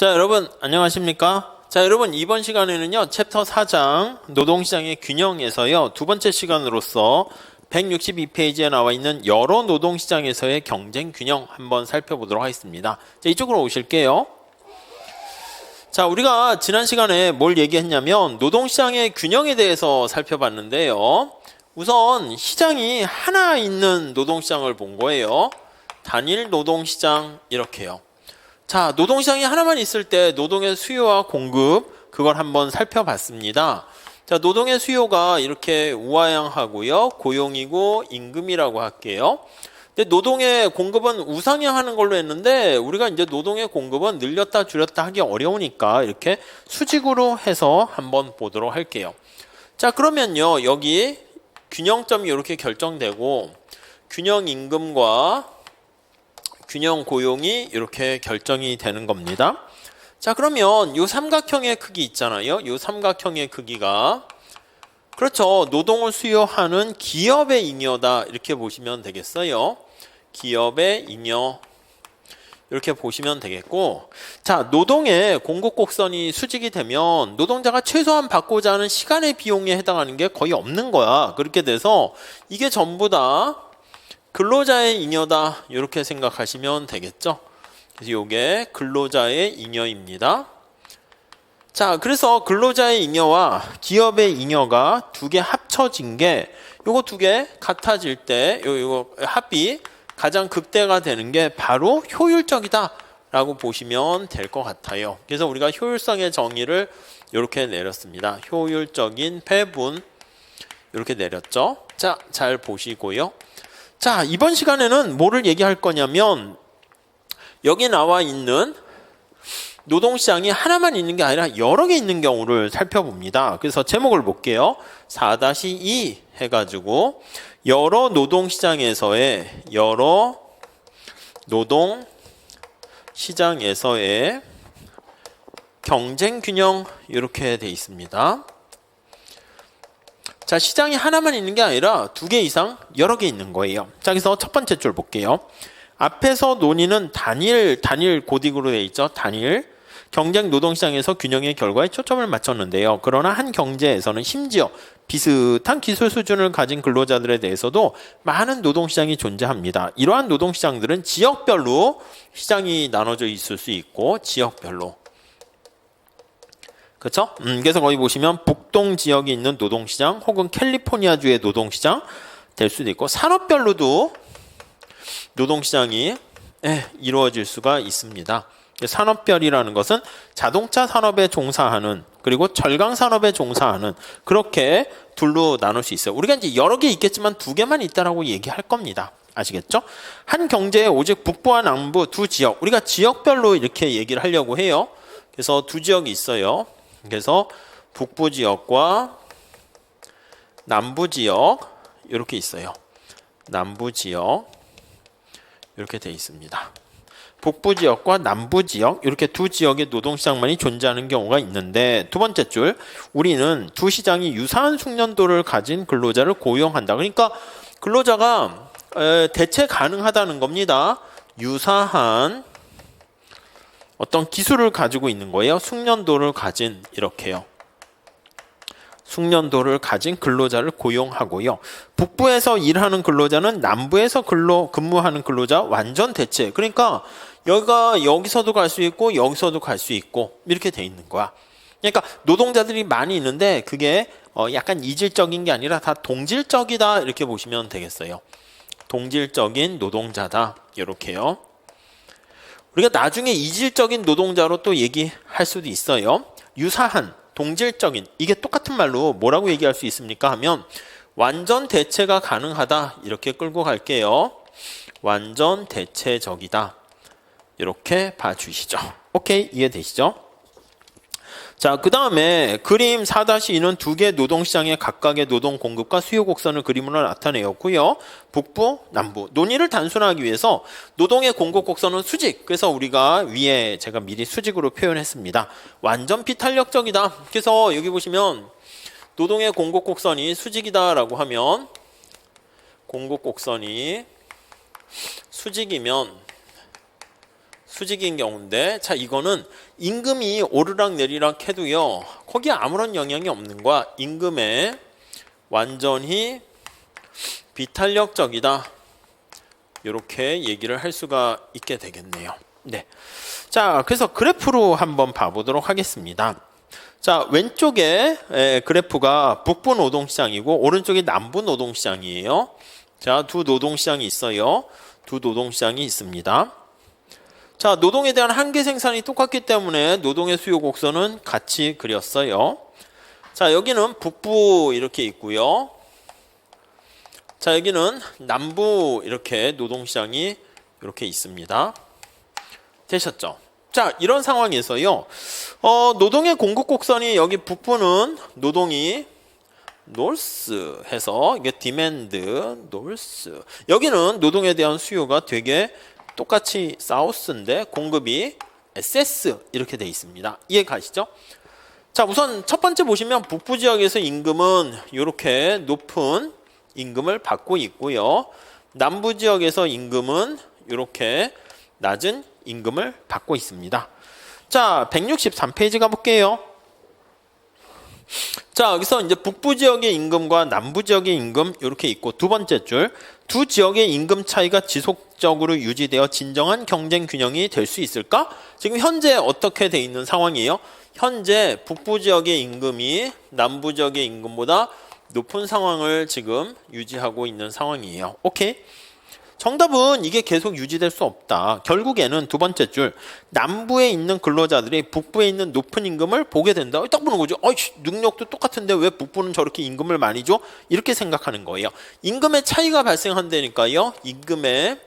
자, 여러분 안녕하십니까? 자, 여러분 이번 시간에는요 챕터 4장 노동시장의 균형에서요 두 번째 시간으로서 162페이지에 나와 있는 여러 노동시장에서의 경쟁 균형 한번 살펴보도록 하겠습니다. 자, 이쪽으로 오실게요. 자, 우리가 지난 시간에 뭘 얘기했냐면 노동시장의 균형에 대해서 살펴봤는데요. 우선 시장이 하나 있는 노동시장을 본 거예요. 단일 노동시장 이렇게요. 자, 노동시장이 하나만 있을 때 노동의 수요와 공급 그걸 한번 살펴봤습니다. 자, 노동의 수요가 이렇게 우하향하고요. 고용이고 임금이라고 할게요. 근데 노동의 공급은 우상향하는 걸로 했는데 우리가 이제 노동의 공급은 늘렸다 줄였다 하기 어려우니까 이렇게 수직으로 해서 한번 보도록 할게요. 자, 그러면요. 여기 균형점이 이렇게 결정되고 균형 임금과 균형 고용이 이렇게 결정이 되는 겁니다. 자, 그러면 이 삼각형의 크기 있잖아요. 이 삼각형의 크기가 그렇죠. 노동을 수요하는 기업의 잉여다 이렇게 보시면 되겠어요. 기업의 잉여 이렇게 보시면 되겠고, 자, 노동의 공급 곡선이 수직이 되면 노동자가 최소한 받고자 하는 시간의 비용에 해당하는 게 거의 없는 거야. 그렇게 돼서 이게 전부 다 근로자의 잉여다 이렇게 생각하시면 되겠죠. 그래서 이게 근로자의 잉여입니다. 자, 그래서 근로자의 잉여와 기업의 잉여가 두 개 합쳐진 게 요거 두 개 같아질 때 요거 합이 가장 극대가 되는 게 바로 효율적이다 라고 보시면 될 것 같아요. 그래서 우리가 효율성의 정의를 이렇게 내렸습니다. 효율적인 배분 이렇게 내렸죠. 자, 잘 보시고요. 자, 이번 시간에는 뭐를 얘기할 거냐면 여기 나와 있는 노동시장이 하나만 있는 게 아니라 여러 개 있는 경우를 살펴봅니다. 그래서 제목을 볼게요. 4-2 해가지고 여러 노동시장에서의 경쟁균형 이렇게 돼 있습니다. 자, 시장이 하나만 있는 게 아니라 두 개 이상 여러 개 있는 거예요. 자, 그래서 첫 번째 줄 볼게요. 앞에서 논의는 단일 고딕으로 되어 있죠. 단일 경쟁 노동시장에서 균형의 결과에 초점을 맞췄는데요. 그러나 한 경제에서는 심지어 비슷한 기술 수준을 가진 근로자들에 대해서도 많은 노동시장이 존재합니다. 이러한 노동시장들은 지역별로 시장이 나눠져 있을 수 있고 지역별로 그렇죠? 그래서 거기 보시면 북동 지역에 있는 노동시장 혹은 캘리포니아주의 노동시장 될 수도 있고 산업별로도 노동시장이 이루어질 수가 있습니다. 산업별이라는 것은 자동차 산업에 종사하는 그리고 절강 산업에 종사하는 그렇게 둘로 나눌 수 있어요. 우리가 이제 여러 개 있겠지만 두 개만 있다라고 얘기할 겁니다. 아시겠죠? 한 경제에 오직 북부와 남부 두 지역 우리가 지역별로 이렇게 얘기를 하려고 해요. 그래서 두 지역이 있어요. 그래서 북부 지역과 남부 지역 이렇게 있어요. 남부 지역 이렇게 돼 있습니다. 북부 지역과 남부 지역 이렇게 두 지역의 노동시장만이 존재하는 경우가 있는데 두 번째 줄 우리는 두 시장이 유사한 숙련도를 가진 근로자를 고용한다. 그러니까 근로자가 대체 가능하다는 겁니다. 유사한 어떤 기술을 가지고 있는 거예요. 숙련도를 가진 이렇게요. 숙련도를 가진 근로자를 고용하고요. 북부에서 일하는 근로자는 남부에서 근무하는 근로자 완전 대체. 그러니까 여기서도 갈 수 있고 여기서도 갈 수 있고 이렇게 돼 있는 거야. 그러니까 노동자들이 많이 있는데 그게 약간 이질적인 게 아니라 다 동질적이다 이렇게 보시면 되겠어요. 동질적인 노동자다 이렇게요. 우리가 나중에 이질적인 노동자로 또 얘기할 수도 있어요. 유사한, 동질적인 이게 똑같은 말로 뭐라고 얘기할 수 있습니까 하면 완전 대체가 가능하다 이렇게 끌고 갈게요. 완전 대체적이다 이렇게 봐주시죠. 오케이, 이해되시죠? 자, 그 다음에 그림 4-2는 두 개 노동시장의 각각의 노동 공급과 수요 곡선을 그림으로 나타내었고요. 북부, 남부. 논의를 단순화하기 위해서 노동의 공급 곡선은 수직. 그래서 우리가 위에 제가 미리 수직으로 표현했습니다. 완전 비탄력적이다. 그래서 여기 보시면 노동의 공급 곡선이 수직이다라고 하면 공급 곡선이 수직이면 수직인 경우인데, 자, 이거는 임금이 오르락 내리락 해도요, 거기에 아무런 영향이 없는 거야. 임금에 완전히 비탄력적이다. 이렇게 얘기를 할 수가 있게 되겠네요. 네. 자, 그래서 그래프로 한번 봐보도록 하겠습니다. 자, 왼쪽에 그래프가 북부 노동시장이고 오른쪽이 남부 노동시장이에요. 자, 두 노동시장이 있어요. 두 노동시장이 있습니다. 자, 노동에 대한 한계 생산이 똑같기 때문에 노동의 수요 곡선은 같이 그렸어요. 자, 여기는 북부 이렇게 있고요. 자, 여기는 남부 이렇게 노동시장이 이렇게 있습니다. 되셨죠? 자, 이런 상황에서요, 노동의 공급 곡선이 여기 북부는 노동이 노스 해서 이게 디맨드 노스, 여기는 노동에 대한 수요가 되게 똑같이 사우스인데 공급이 SS 이렇게 돼 있습니다. 이해 가시죠? 자, 우선 첫 번째 보시면 북부 지역에서 임금은 이렇게 높은 임금을 받고 있고요. 남부 지역에서 임금은 이렇게 낮은 임금을 받고 있습니다. 자, 163페이지 가볼게요. 자, 여기서 이제 북부 지역의 임금과 남부 지역의 임금 이렇게 있고, 두 번째 줄, 두 지역의 임금 차이가 지속적으로 유지되어 진정한 경쟁 균형이 될 수 있을까? 지금 현재 어떻게 돼 있는 상황이에요? 현재 북부 지역의 임금이 남부 지역의 임금보다 높은 상황을 지금 유지하고 있는 상황이에요. 오케이? 정답은 이게 계속 유지될 수 없다. 결국에는 두 번째 줄, 남부에 있는 근로자들이 북부에 있는 높은 임금을 보게 된다. 딱 보는 거죠. 능력도 똑같은데 왜 북부는 저렇게 임금을 많이 줘? 이렇게 생각하는 거예요. 임금의 차이가 발생한다니까요. 임금의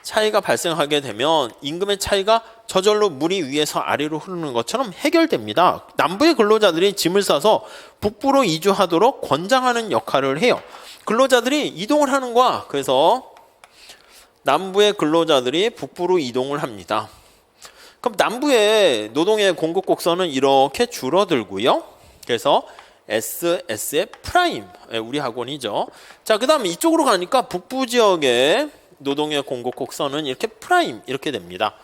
차이가 발생하게 되면 임금의 차이가 저절로 물이 위에서 아래로 흐르는 것처럼 해결됩니다. 남부의 근로자들이 짐을 싸서 북부로 이주하도록 권장하는 역할을 해요. 근로자들이 이동을 하는 거야. 그래서 남부의 근로자들이 북부로 이동을 합니다. 그럼 남부의 노동의 공급 곡선은 이렇게 줄어들고요. 그래서 SS의 프라임, 우리 학원이죠. 자, 그 다음에 이쪽으로 가니까 북부 지역의 노동의 공급 곡선은 이렇게 프라임 이렇게 됩니다.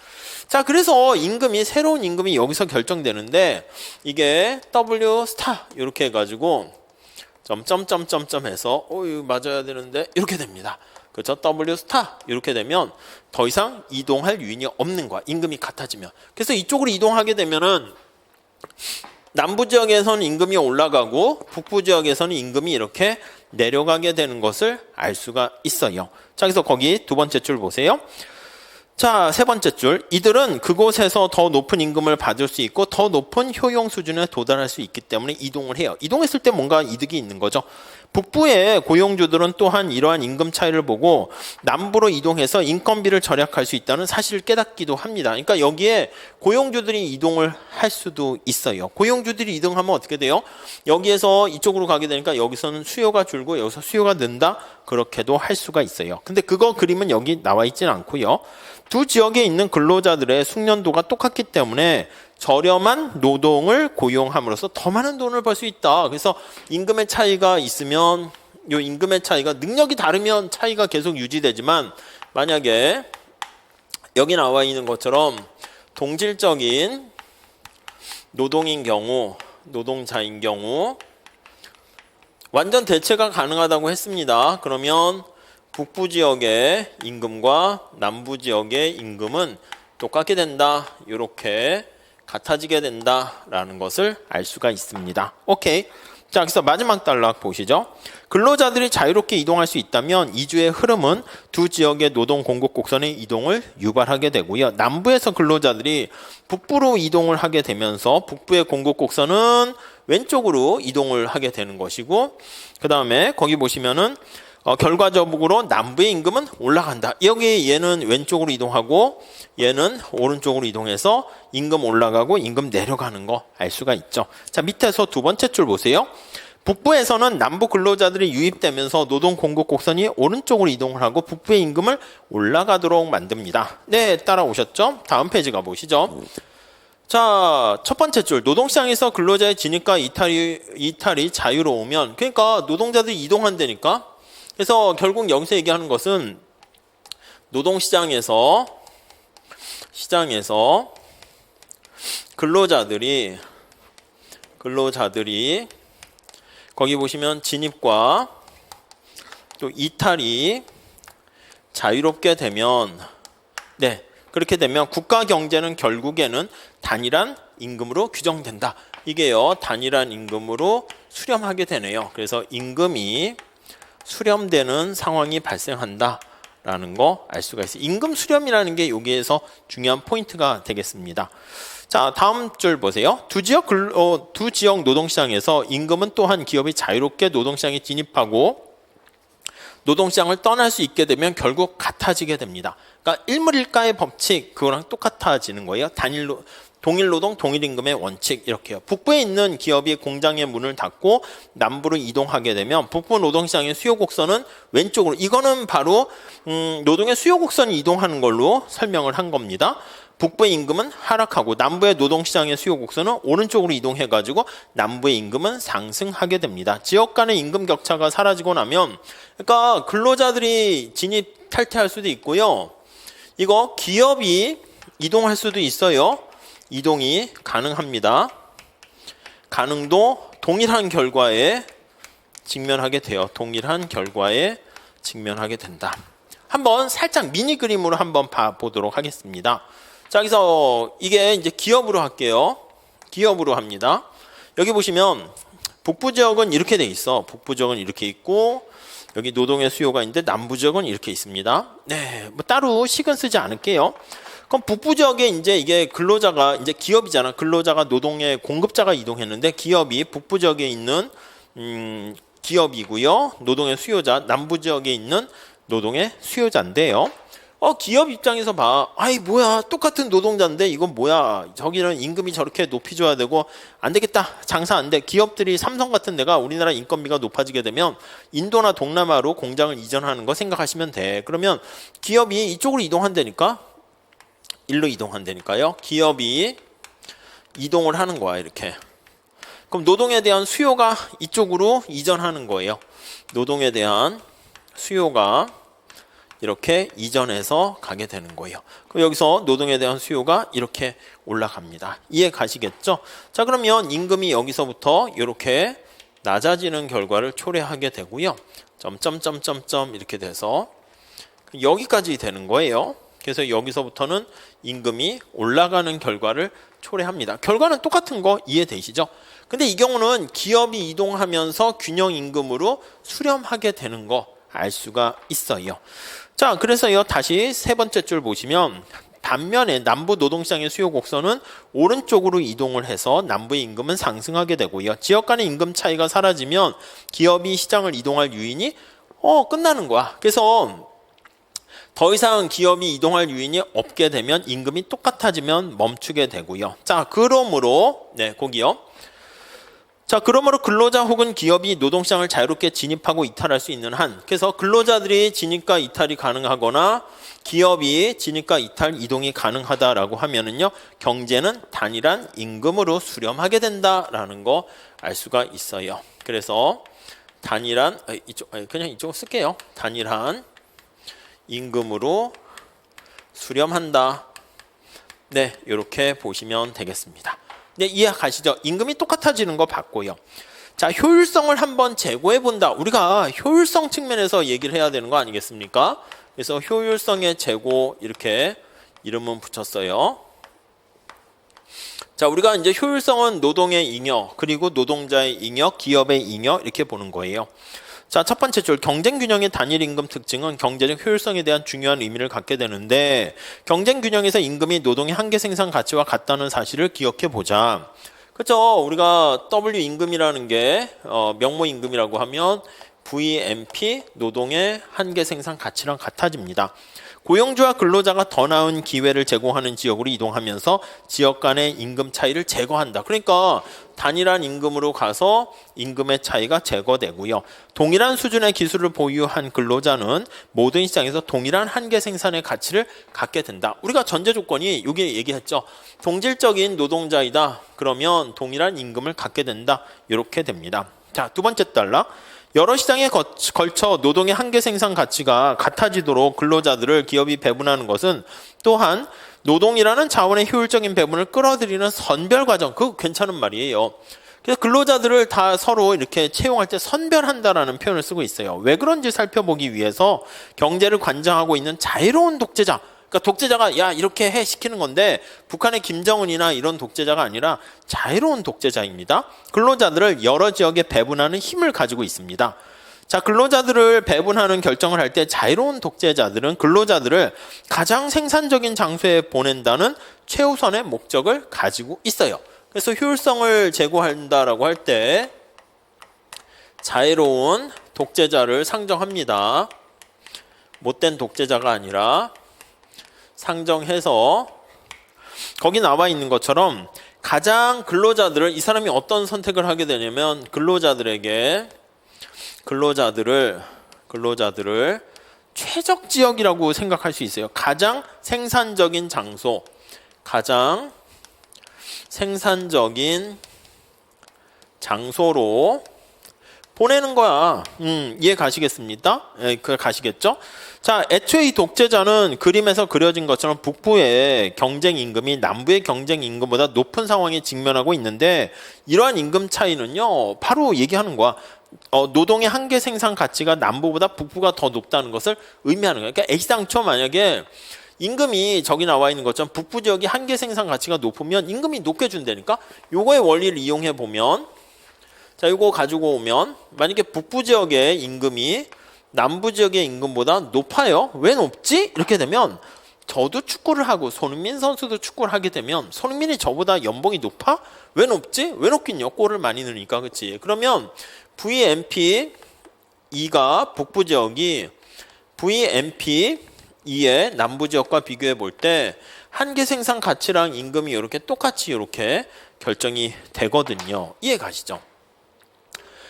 자, 그래서 임금이, 새로운 임금이 여기서 결정되는데, 이게 W 스타 이렇게 해가지고 점점점점점 해서 이거 맞아야 되는데 이렇게 됩니다. 그렇죠? W 스타 이렇게 되면 더 이상 이동할 유인이 없는 거야. 임금이 같아지면. 그래서 이쪽으로 이동하게 되면은 남부 지역에서는 임금이 올라가고 북부 지역에서는 임금이 이렇게 내려가게 되는 것을 알 수가 있어요. 자, 그래서 거기 두 번째 줄 보세요. 자, 세 번째 줄, 이들은 그곳에서 더 높은 임금을 받을 수 있고 더 높은 효용 수준에 도달할 수 있기 때문에 이동을 해요. 이동했을 때 뭔가 이득이 있는 거죠. 북부의 고용주들은 또한 이러한 임금 차이를 보고 남부로 이동해서 인건비를 절약할 수 있다는 사실을 깨닫기도 합니다. 그러니까 여기에 고용주들이 이동을 할 수도 있어요. 고용주들이 이동하면 어떻게 돼요? 여기에서 이쪽으로 가게 되니까 여기서는 수요가 줄고 여기서 수요가 는다? 그렇게도 할 수가 있어요. 근데 그거 그림은 여기 나와 있지는 않고요. 두 지역에 있는 근로자들의 숙련도가 똑같기 때문에 저렴한 노동을 고용함으로써 더 많은 돈을 벌 수 있다. 그래서 임금의 차이가 있으면, 이 임금의 차이가, 능력이 다르면 차이가 계속 유지되지만, 만약에 여기 나와 있는 것처럼 동질적인 노동인 경우, 노동자인 경우 완전 대체가 가능하다고 했습니다. 그러면 북부 지역의 임금과 남부 지역의 임금은 똑같게 된다. 이렇게 같아지게 된다라는 것을 알 수가 있습니다. 오케이. 자, 그래서 마지막 단락 보시죠. 근로자들이 자유롭게 이동할 수 있다면 이주의 흐름은 두 지역의 노동 공급 곡선의 이동을 유발하게 되고요. 남부에서 근로자들이 북부로 이동을 하게 되면서 북부의 공급 곡선은 왼쪽으로 이동을 하게 되는 것이고, 그 다음에 거기 보시면은 결과적으로 남부의 임금은 올라간다. 여기 얘는 왼쪽으로 이동하고 얘는 오른쪽으로 이동해서 임금 올라가고 임금 내려가는 거 알 수가 있죠. 자, 밑에서 두 번째 줄 보세요. 북부에서는 남부 근로자들이 유입되면서 노동 공급 곡선이 오른쪽으로 이동을 하고 북부의 임금을 올라가도록 만듭니다. 네, 따라오셨죠? 다음 페이지 가보시죠. 자, 첫 번째 줄, 노동시장에서 근로자의 진입과 이탈이 자유로우면, 그러니까 노동자들이 이동한다니까. 그래서 결국 여기서 얘기하는 것은 노동시장에서 시장에서 근로자들이 거기 보시면 진입과 또 이탈이 자유롭게 되면 그렇게 되면 국가 경제는 결국에는 단일한 임금으로 규정된다. 이게요, 단일한 임금으로 수렴하게 되네요. 그래서 임금이 수렴되는 상황이 발생한다라는 거 알 수가 있어요. 임금 수렴이라는 게 여기에서 중요한 포인트가 되겠습니다. 자, 다음 줄 보세요. 두 지역 노동시장에서 임금은 또한 기업이 자유롭게 노동시장에 진입하고 노동시장을 떠날 수 있게 되면 결국 같아지게 됩니다. 그러니까 일물일가의 법칙, 그거랑 똑같아지는 거예요. 동일 노동, 동일 임금의 원칙, 이렇게요. 북부에 있는 기업이 공장의 문을 닫고 남부로 이동하게 되면 북부 노동시장의 수요 곡선은 왼쪽으로, 이거는 바로 노동의 수요 곡선이 이동하는 걸로 설명을 한 겁니다. 북부의 임금은 하락하고 남부의 노동시장의 수요 곡선은 오른쪽으로 이동해가지고 남부의 임금은 상승하게 됩니다. 지역 간의 임금 격차가 사라지고 나면, 그러니까 근로자들이 진입 탈퇴할 수도 있고요. 이거 기업이 이동할 수도 있어요. 이동이 가능합니다. 가능도 동일한 결과에 직면하게 돼요. 동일한 결과에 직면하게 된다. 한번 살짝 미니 그림으로 한번 봐보도록 하겠습니다. 자, 여기서 이게 이제 기업으로 할게요. 기업으로 합니다. 여기 보시면 북부 지역은 이렇게 돼 있어. 북부 지역은 이렇게 있고 여기 노동의 수요가 있는데 남부 지역은 이렇게 있습니다. 뭐 따로 식은 쓰지 않을게요. 그럼 북부 지역에 이제 이게 근로자가 이제 기업이잖아. 근로자가 노동의 공급자가 이동했는데 기업이 북부 지역에 있는 기업이고요. 노동의 수요자, 남부 지역에 있는 노동의 수요자인데요. 기업 입장에서 봐. 아이 뭐야, 똑같은 노동자인데 이건 뭐야, 저기는 임금이 저렇게 높이 줘야 되고 안 되겠다, 장사 안 돼. 기업들이 삼성 같은 데가 우리나라 인건비가 높아지게 되면 인도나 동남아로 공장을 이전하는 거 생각하시면 돼. 그러면 기업이 이쪽으로 이동한다니까, 일로 이동한다니까요. 기업이 이동을 하는 거야, 이렇게. 그럼 노동에 대한 수요가 이쪽으로 이전하는 거예요. 노동에 대한 수요가 이렇게 이전해서 가게 되는 거예요. 그럼 여기서 노동에 대한 수요가 이렇게 올라갑니다. 이해 가시겠죠? 자, 그러면 임금이 여기서부터 이렇게 낮아지는 결과를 초래하게 되고요. 점점점점점 이렇게 돼서 여기까지 되는 거예요. 그래서 여기서부터는 임금이 올라가는 결과를 초래합니다. 결과는 똑같은 거 이해되시죠? 근데 이 경우는 기업이 이동하면서 균형 임금으로 수렴하게 되는 거 알 수가 있어요. 자, 그래서요, 다시 세 번째 줄 보시면 반면에 남부 노동시장의 수요 곡선은 오른쪽으로 이동을 해서 남부의 임금은 상승하게 되고요. 지역 간의 임금 차이가 사라지면 기업이 시장을 이동할 요인이 끝나는 거야. 그래서 더 이상 기업이 이동할 요인이 없게 되면 임금이 똑같아지면 멈추게 되고요. 자, 그러므로 거기요. 자, 그러므로 근로자 혹은 기업이 노동시장을 자유롭게 진입하고 이탈할 수 있는 한, 그래서 근로자들이 진입과 이탈이 가능하거나 기업이 진입과 이탈, 이동이 가능하다라고 하면은요, 경제는 단일한 임금으로 수렴하게 된다라는 거 알 수가 있어요. 그래서 단일한, 그냥 이쪽으로 쓸게요. 단일한 임금으로 수렴한다. 이렇게 보시면 되겠습니다. 이해 가시죠? 임금이 똑같아지는 거 봤고요. 자, 효율성을 한번 제고해 본다. 우리가 효율성 측면에서 얘기를 해야 되는 거 아니겠습니까? 그래서 효율성의 제고, 이렇게 이름은 붙였어요. 자, 우리가 이제 효율성은 노동의 잉여, 그리고 노동자의 잉여, 기업의 잉여, 이렇게 보는 거예요. 자, 첫 번째 줄, 경쟁균형의 단일 임금 특징은 경제적 효율성에 대한 중요한 의미를 갖게 되는데, 경쟁균형에서 임금이 노동의 한계 생산 가치와 같다는 사실을 기억해 보자. 그렇죠? 우리가 W 임금이라는 게 명모 임금이라고 하면 VMP 노동의 한계 생산 가치랑 같아집니다. 고용주와 근로자가 더 나은 기회를 제공하는 지역으로 이동하면서 지역 간의 임금 차이를 제거한다. 그러니까 단일한 임금으로 가서 임금의 차이가 제거되고요. 동일한 수준의 기술을 보유한 근로자는 모든 시장에서 동일한 한계 생산의 가치를 갖게 된다. 우리가 전제 조건이 여기 얘기했죠. 동질적인 노동자이다. 그러면 동일한 임금을 갖게 된다. 이렇게 됩니다. 자, 두 번째 단락. 여러 시장에 걸쳐 노동의 한계 생산 가치가 같아지도록 근로자들을 기업이 배분하는 것은 또한 노동이라는 자원의 효율적인 배분을 끌어들이는 선별 과정, 그거 괜찮은 말이에요. 그래서 근로자들을 다 서로 이렇게 채용할 때 선별한다라는 표현을 쓰고 있어요. 왜 그런지 살펴보기 위해서 경제를 관장하고 있는 자유로운 독재자, 그러니까 독재자가 야 이렇게 해 시키는 건데 북한의 김정은이나 이런 독재자가 아니라 자유로운 독재자입니다. 근로자들을 여러 지역에 배분하는 힘을 가지고 있습니다. 자, 근로자들을 배분하는 결정을 할 때 자유로운 독재자들은 근로자들을 가장 생산적인 장소에 보낸다는 최우선의 목적을 가지고 있어요. 그래서 효율성을 제고한다라고 할 때 자유로운 독재자를 상정합니다. 못된 독재자가 아니라 상정해서 거기 나와 있는 것처럼 가장 근로자들을 이 사람이 어떤 선택을 하게 되냐면 근로자들을 최적 지역이라고 생각할 수 있어요. 가장 생산적인 장소, 가장 생산적인 장소로 보내는 거야. 이해 가시겠습니까? 예, 가시겠죠? 자, 애초에 이 독재자는 그림에서 그려진 것처럼 북부의 경쟁 임금이 남부의 경쟁 임금보다 높은 상황에 직면하고 있는데 이러한 임금 차이는요, 바로 얘기하는 거야. 노동의 한계 생산 가치가 남부보다 북부가 더 높다는 것을 의미하는 거야. 그러니까 애시당초 만약에 임금이 저기 나와 있는 것처럼 북부 지역이 한계 생산 가치가 높으면 임금이 높게 준다니까. 요거의 원리를 이용해 보면, 자, 이거 가지고 오면 만약에 북부 지역의 임금이 남부 지역의 임금보다 높아요. 왜 높지? 이렇게 되면 저도 축구를 하고 손흥민 선수도 축구를 하게 되면 손흥민이 저보다 연봉이 높아? 왜 높지? 왜 높긴요? 골을 많이 넣으니까. 그렇지? 그러면 VMP2가 북부 지역이 VMP2의 남부 지역과 비교해 볼 때 한계 생산 가치랑 임금이 이렇게 똑같이 이렇게 결정이 되거든요. 이해 가시죠?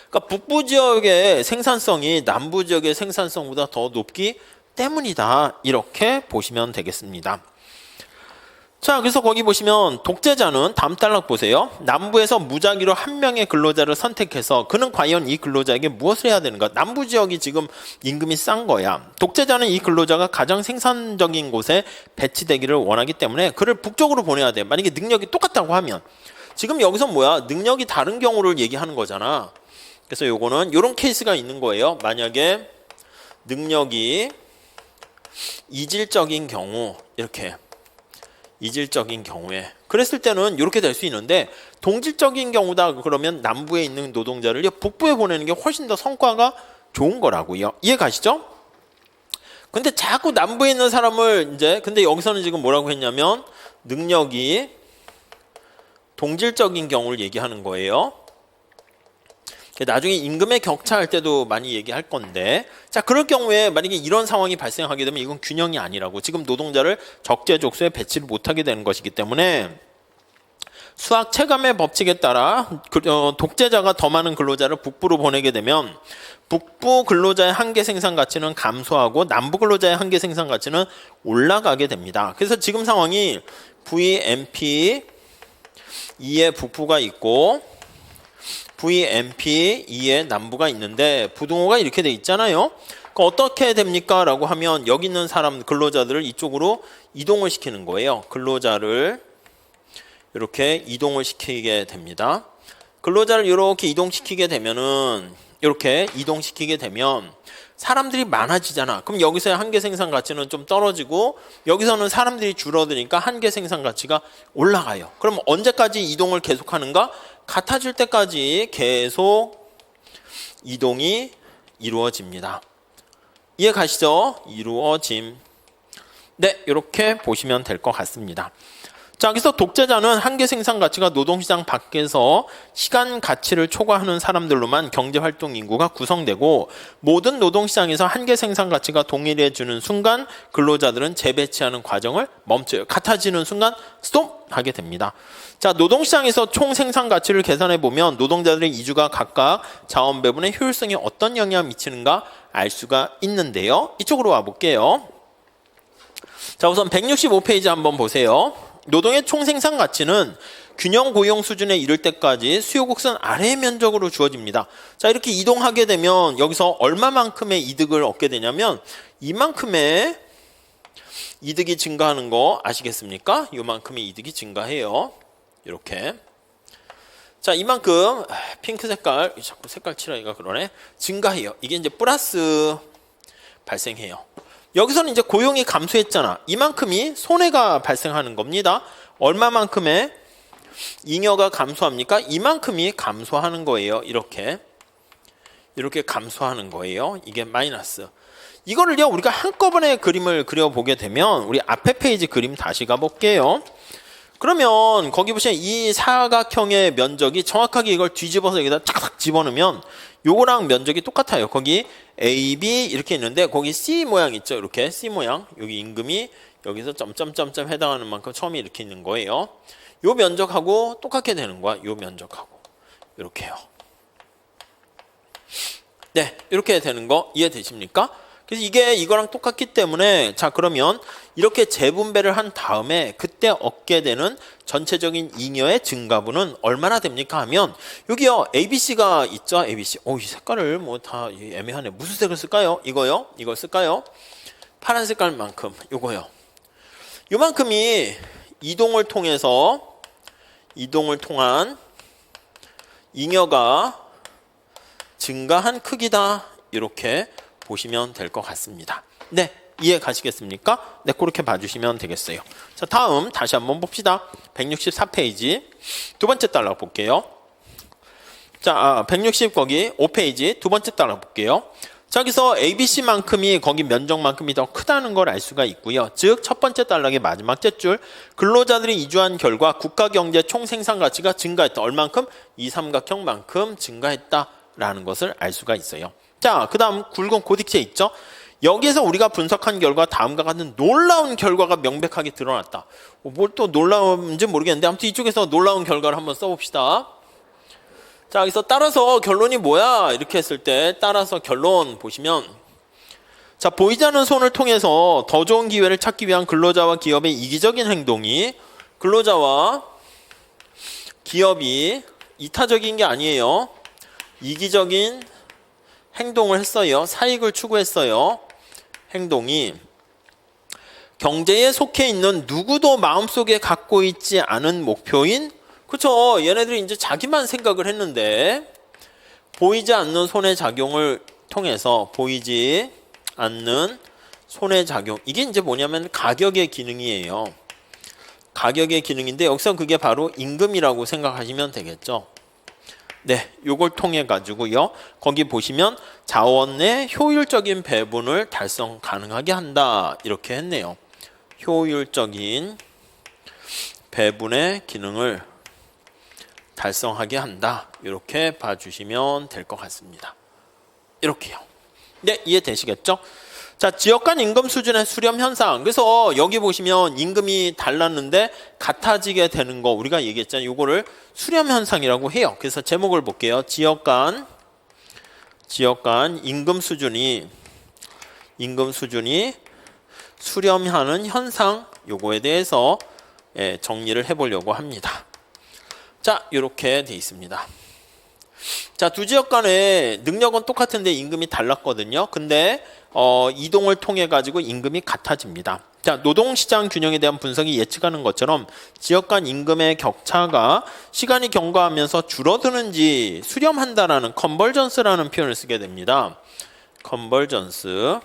그러니까 북부 지역의 생산성이 남부 지역의 생산성보다 더 높기 때문이다. 이렇게 보시면 되겠습니다. 자, 그래서 거기 보시면 독재자는 다음 단락 보세요. 남부에서 무작위로 한 명의 근로자를 선택해서 그는 과연 이 근로자에게 무엇을 해야 되는가? 남부 지역이 지금 임금이 싼 거야. 독재자는 이 근로자가 가장 생산적인 곳에 배치되기를 원하기 때문에 그를 북쪽으로 보내야 돼. 만약에 능력이 똑같다고 하면. 지금 여기서 뭐야? 능력이 다른 경우를 얘기하는 거잖아. 그래서 요거는 요런 케이스가 있는 거예요. 만약에 능력이 이질적인 경우, 이렇게 이질적인 경우에 그랬을 때는 이렇게 될 수 있는데 동질적인 경우다 그러면 남부에 있는 노동자를 북부에 보내는 게 훨씬 더 성과가 좋은 거라고요. 이해 가시죠? 근데 자꾸 남부에 있는 사람을 근데 여기서는 지금 뭐라고 했냐면 능력이 동질적인 경우를 얘기하는 거예요. 나중에 임금의 격차할 때도 많이 얘기할 건데, 자, 그럴 경우에 만약에 이런 상황이 발생하게 되면 이건 균형이 아니라고. 지금 노동자를 적재적소에 배치를 못하게 되는 것이기 때문에 수학 체감의 법칙에 따라 독재자가 더 많은 근로자를 북부로 보내게 되면 북부 근로자의 한계 생산 가치는 감소하고 남부 근로자의 한계 생산 가치는 올라가게 됩니다. 그래서 지금 상황이 VMP2의 북부가 있고 VMP2의 남부가 있는데 부등호가 이렇게 돼 있잖아요. 어떻게 됩니까? 라고 하면 여기 있는 사람 근로자들을 이쪽으로 이동을 시키는 거예요. 근로자를 이렇게 이동을 시키게 됩니다. 근로자를 이렇게 이동시키게 되면은 이렇게 이동시키게 되면 사람들이 많아지잖아. 그럼 여기서의 한계 생산 가치는 좀 떨어지고 여기서는 사람들이 줄어드니까 한계 생산 가치가 올라가요. 그럼 언제까지 이동을 계속하는가? 같아질 때까지 계속 이동이 이루어집니다. 이해 가시죠? 이루어짐. 네, 이렇게 보시면 될 것 같습니다. 자, 그래서 독재자는 한계 생산 가치가 노동시장 밖에서 시간 가치를 초과하는 사람들로만 경제활동 인구가 구성되고 모든 노동시장에서 한계 생산 가치가 동일해지는 순간 근로자들은 재배치하는 과정을 멈춰요. 같아지는 순간 스톱 하게 됩니다. 자, 노동시장에서 총 생산 가치를 계산해 보면 노동자들의 이주가 각각 자원 배분의 효율성에 어떤 영향을 미치는가 알 수가 있는데요. 이쪽으로 와 볼게요. 자, 우선 165페이지 한번 보세요. 노동의 총 생산 가치는 균형 고용 수준에 이를 때까지 수요 곡선 아래의 면적으로 주어집니다. 자, 이렇게 이동하게 되면 여기서 얼마만큼의 이득을 얻게 되냐면 이만큼의 이득이 증가하는 거 아시겠습니까? 요만큼의 이득이 증가해요. 이렇게. 자, 이만큼 핑크 색깔, 자꾸 색깔 칠하기가 그러네. 증가해요. 이게 이제 플러스 발생해요. 여기서는 이제 고용이 감소했잖아. 이만큼이 손해가 발생하는 겁니다. 얼마만큼의 잉여가 감소합니까? 이만큼이 감소하는 거예요. 이렇게 감소하는 거예요. 이게 마이너스. 이거를요, 우리가 한꺼번에 그림을 그려보게 되면, 우리 앞에 페이지 그림 다시 가볼게요. 그러면 거기 보시면 이 사각형의 면적이 정확하게 이걸 뒤집어서 여기다 착착 집어넣으면 요거랑 면적이 똑같아요. 거기 A, B 이렇게 있는데 거기 C 모양 있죠. 이렇게 C 모양. 여기 임금이 여기서 점점점점 해당하는 만큼 처음에 이렇게 있는 거예요. 요 면적하고 똑같게 되는 거야. 요 면적하고. 이렇게요. 네, 이렇게 되는 거 이해되십니까? 그래서 이게 이거랑 똑같기 때문에, 자, 그러면 이렇게 재분배를 한 다음에 그때 얻게 되는 전체적인 잉여의 증가분은 얼마나 됩니까 하면, 여기요 ABC가 있죠. ABC. 이 색깔을 뭐 다 애매하네. 무슨 색을 쓸까요? 이거요? 이걸 쓸까요? 파란 색깔만큼. 요거요. 요만큼이 이동을 통한 잉여가 증가한 크기다. 이렇게 보시면 될 것 같습니다. 네, 이해 가시겠습니까? 네, 그렇게 봐주시면 되겠어요. 자, 다음 다시 한번 봅시다. 164페이지 두 번째 달러 볼게요. 자, 160 거기 5페이지 두 번째 달러 볼게요. 자, 여기서 ABC만큼이 거기 면적만큼이 더 크다는 걸 알 수가 있고요. 즉, 첫 번째 달락의 마지막 째줄, 근로자들이 이주한 결과 국가경제 총생산 가치가 증가했다. 얼만큼? 이 삼각형만큼 증가했다라는 것을 알 수가 있어요. 자, 그 다음 굵은 고딕체 있죠? 여기에서 우리가 분석한 결과 다음과 같은 놀라운 결과가 명백하게 드러났다. 뭘 또 놀라운지 모르겠는데 아무튼 이쪽에서 놀라운 결과를 한번 써봅시다. 자, 여기서 따라서 결론이 뭐야? 이렇게 했을 때 따라서 결론 보시면, 자, 보이지 않는 손을 통해서 더 좋은 기회를 찾기 위한 근로자와 기업의 이기적인 행동이, 근로자와 기업이 이타적인 게 아니에요. 이기적인 행동을 했어요. 사익을 추구했어요. 행동이 경제에 속해 있는 누구도 마음속에 갖고 있지 않은 목표인, 그렇죠. 얘네들이 이제 자기만 생각을 했는데, 보이지 않는 손의 작용을 통해서, 보이지 않는 손의 작용, 이게 이제 뭐냐면 가격의 기능이에요. 가격의 기능인데 여기서 그게 바로 임금이라고 생각하시면 되겠죠. 네, 요걸 통해 가지고요. 거기 보시면 자원의 효율적인 배분을 달성 가능하게 한다. 이렇게 했네요. 효율적인 배분의 기능을 달성하게 한다. 이렇게 봐주시면 될 것 같습니다. 이렇게요. 네, 이해되시겠죠? 자, 지역 간 임금 수준의 수렴 현상. 그래서 여기 보시면 임금이 달랐는데 같아지게 되는 거 우리가 얘기했잖아요. 이거를 수렴 현상이라고 해요. 그래서 제목을 볼게요. 지역 간 임금 수준이 수렴하는 현상, 요거에 대해서 정리를 해보려고 합니다. 자, 이렇게 돼 있습니다. 자, 두 지역 간의 능력은 똑같은데 임금이 달랐거든요. 근데 이동을 통해 가지고 임금이 같아집니다. 자, 노동시장 균형에 대한 분석이 예측하는 것처럼 지역 간 임금의 격차가 시간이 경과하면서 줄어드는지 수렴한다라는 컨버전스라는 표현을 쓰게 됩니다. 컨버전스.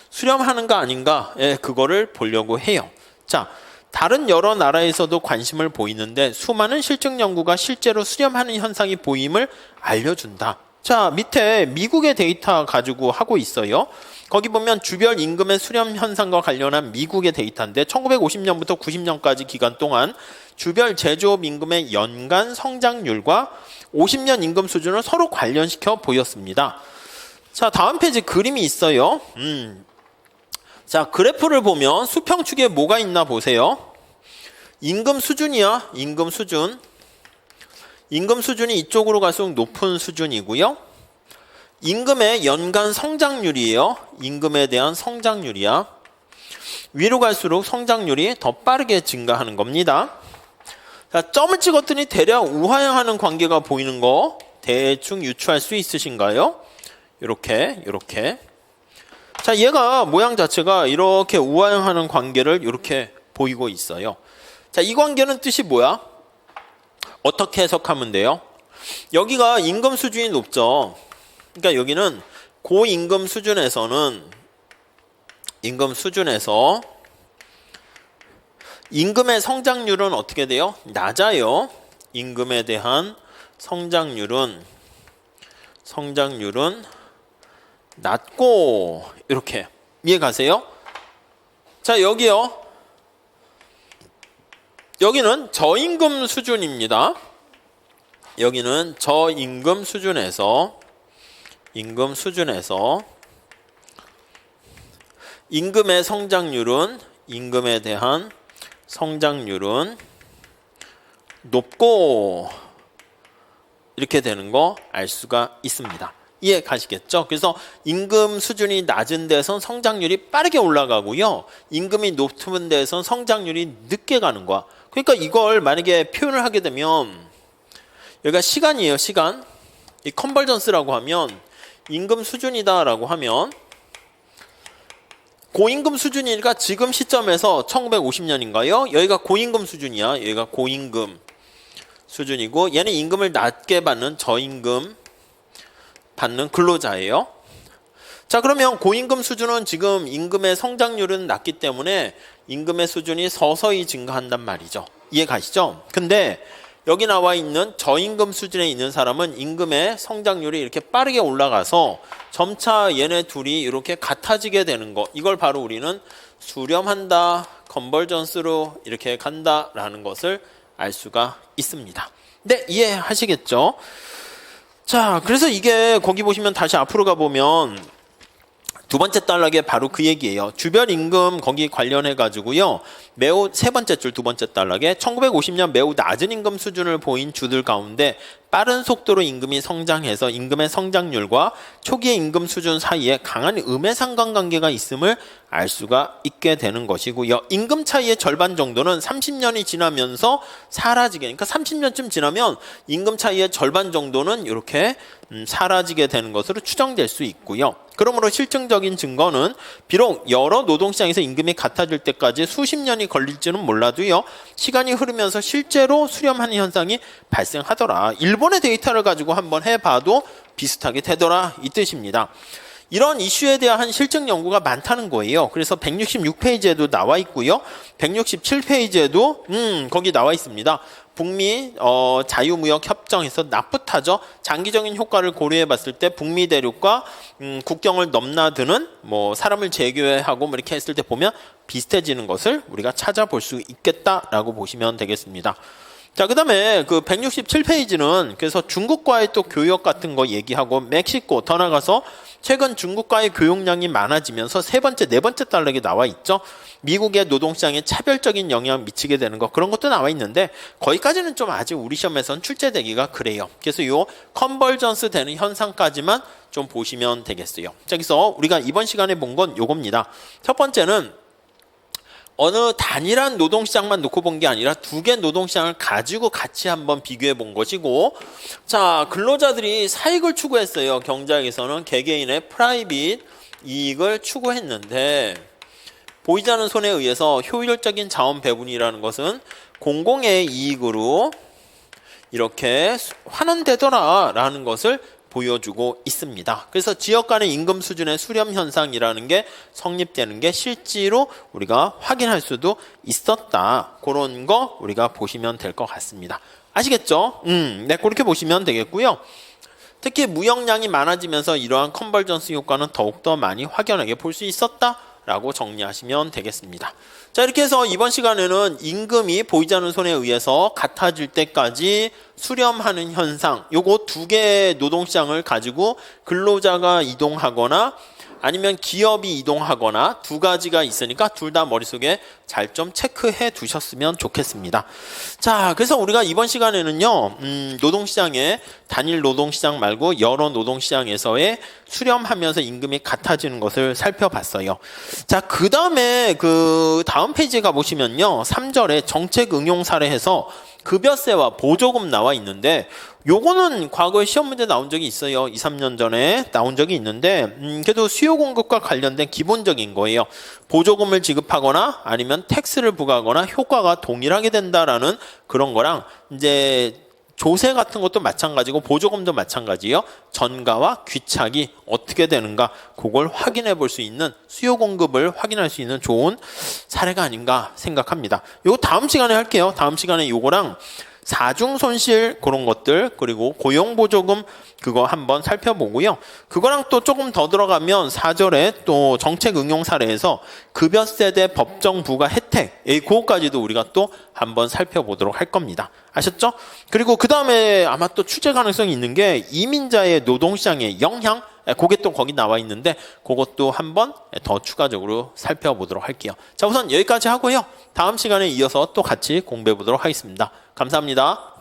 수렴하는가 아닌가? 그거를 보려고 해요. 자, 다른 여러 나라에서도 관심을 보이는데 수많은 실증 연구가 실제로 수렴하는 현상이 보임을 알려준다. 자, 밑에 미국의 데이터 가지고 하고 있어요. 거기 보면 주별 임금의 수렴 현상과 관련한 미국의 데이터인데 1950년부터 90년까지 기간 동안 주별 제조업 임금의 연간 성장률과 50년 임금 수준을 서로 관련시켜 보였습니다. 자, 다음 페이지 그림이 있어요. 자, 그래프를 보면 수평축에 뭐가 있나 보세요. 임금 수준이야. 임금 수준. 임금 수준이 이쪽으로 갈수록 높은 수준이고요. 임금의 연간 성장률이에요. 임금에 대한 성장률이야. 위로 갈수록 성장률이 더 빠르게 증가하는 겁니다. 자, 점을 찍었더니 대략 우하향하는 관계가 보이는 거 대충 유추할 수 있으신가요? 이렇게. 자, 얘가 모양 자체가 이렇게 우하향하는 관계를 이렇게 보이고 있어요. 자, 이 관계는 뜻이 뭐야? 어떻게 해석하면 돼요? 여기가 임금 수준이 높죠. 그러니까 여기는 고임금 수준에서는 임금의 성장률은 어떻게 돼요? 낮아요. 임금에 대한 성장률은 낮고 이렇게 이해 가세요? 자, 여기요. 여기는 저임금 수준입니다. 여기는 저임금 수준에서 임금의 성장률은 임금에 대한 성장률은 높고 이렇게 되는 거 알 수가 있습니다. 이해 가시겠죠? 그래서 임금 수준이 낮은 데선 성장률이 빠르게 올라가고요. 임금이 높은 데선 성장률이 늦게 가는 거야. 그러니까 이걸 만약에 표현을 하게 되면 여기가 시간이에요. 시간. 이 컨버전스라고 하면 임금 수준이다라고 하면 고임금 수준이니까 지금 시점에서 1950년인가요? 여기가 고임금 수준이야. 여기가 고임금 수준이고 얘는 임금을 낮게 받는 저임금 받는 근로자예요. 자, 그러면 고임금 수준은 지금 임금의 성장률은 낮기 때문에 임금의 수준이 서서히 증가한단 말이죠. 이해 가시죠? 근데 여기 나와 있는 저임금 수준에 있는 사람은 임금의 성장률이 이렇게 빠르게 올라가서 점차 얘네 둘이 이렇게 같아지게 되는 거. 이걸 바로 우리는 수렴한다, 컨버전스로 이렇게 간다라는 것을 알 수가 있습니다. 네, 이해하시겠죠? 자, 그래서 이게 거기 보시면 다시 앞으로 가보면 두 번째 단락에 바로 그 얘기예요. 주별 임금 거기 관련해 가지고요. 매우 세 번째 줄 두 번째 단락에 1950년 매우 낮은 임금 수준을 보인 주들 가운데 빠른 속도로 임금이 성장해서 임금의 성장률과 초기의 임금 수준 사이에 강한 음의 상관관계가 있음을 알 수가 있게 되는 것이고요. 임금 차이의 절반 정도는 30년이 지나면서 사라지게, 그러니까 30년쯤 지나면 임금 차이의 절반 정도는 이렇게 사라지게 되는 것으로 추정될 수 있고요. 그러므로 실증적인 증거는 비록 여러 노동시장에서 임금이 같아질 때까지 수십 년이 걸릴지는 몰라도요. 시간이 흐르면서 실제로 수렴하는 현상이 발생하더라. 일본의 데이터를 가지고 한번 해봐도 비슷하게 되더라 이 뜻입니다. 이런 이슈에 대한 실증 연구가 많다는 거예요. 그래서 166페이지에도 나와 있고요. 167페이지에도 거기 나와 있습니다. 북미 자유무역 협정에서 나프타죠. 장기적인 효과를 고려해 봤을 때 북미 대륙과 국경을 넘나드는 뭐 사람을 재교회하고 뭐 이렇게 했을 때 보면 비슷해지는 것을 우리가 찾아볼 수 있겠다라고 보시면 되겠습니다. 자, 그 다음에 그 167페이지는 그래서 중국과의 또 교역 같은 거 얘기하고 멕시코 더 나가서 최근 중국과의 교역량이 많아지면서 세 번째, 네 번째 단락에 나와 있죠. 미국의 노동시장에 차별적인 영향을 미치게 되는 거 그런 것도 나와 있는데 거기까지는 좀 아직 우리 시험에서는 출제되기가 그래요. 그래서 요 컨버전스 되는 현상까지만 좀 보시면 되겠어요. 자, 여기서 우리가 이번 시간에 본 건 요겁니다. 첫 번째는 어느 단일한 노동시장만 놓고 본 게 아니라 두 개 노동시장을 가지고 같이 한번 비교해 본 것이고, 자, 근로자들이 사익을 추구했어요. 경제학에서는 개개인의 프라이빗 이익을 추구했는데 보이지 않는 손에 의해서 효율적인 자원 배분이라는 것은 공공의 이익으로 이렇게 환원되더라라는 것을 보여주고 있습니다. 그래서 지역 간의 임금 수준의 수렴 현상이라는 게 성립되는 게 실제로 우리가 확인할 수도 있었다. 그런 거 우리가 보시면 될 것 같습니다. 아시겠죠? 네, 그렇게 보시면 되겠고요. 특히 무역량이 많아지면서 이러한 컨버전스 효과는 더욱더 많이 확연하게 볼 수 있었다. 라고 정리하시면 되겠습니다. 자, 이렇게 해서 이번 시간에는 임금이 보이지 않는 손에 의해서 같아질 때까지 수렴하는 현상, 요거 두 개의 노동시장을 가지고 근로자가 이동하거나 아니면 기업이 이동하거나 두 가지가 있으니까 둘 다 머릿속에 잘 좀 체크해 두셨으면 좋겠습니다. 자, 그래서 우리가 이번 시간에는요, 노동시장에 단일 노동시장 말고 여러 노동시장에서의 수렴하면서 임금이 같아지는 것을 살펴봤어요. 자, 그 다음에 그 다음 페이지에 가보시면요, 3절에 정책 응용 사례에서 급여세와 보조금 나와 있는데 요거는 과거에 시험 문제 나온 적이 있어요. 2, 3년 전에 나온 적이 있는데 그래도 수요 공급과 관련된 기본적인 거예요. 보조금을 지급하거나 아니면 텍스를 부과하거나 효과가 동일하게 된다라는 그런 거랑 이제 조세 같은 것도 마찬가지고 보조금도 마찬가지예요. 전가와 귀착이 어떻게 되는가 그걸 확인해 볼 수 있는 수요 공급을 확인할 수 있는 좋은 사례가 아닌가 생각합니다. 이거 다음 시간에 할게요. 다음 시간에 요거랑 사중 손실 그런 것들 그리고 고용보조금 그거 한번 살펴보고요. 그거랑 또 조금 더 들어가면 4절에 또 정책 응용 사례에서 급여세 대 법정 부과 혜택 그거까지도 우리가 또 한번 살펴보도록 할 겁니다. 아셨죠? 그리고 그 다음에 아마 또 출제 가능성이 있는 게 이민자의 노동시장의 영향 그게 또 거기 나와 있는데 그것도 한번 더 추가적으로 살펴보도록 할게요. 자, 우선 여기까지 하고요. 다음 시간에 이어서 또 같이 공부해 보도록 하겠습니다. 감사합니다.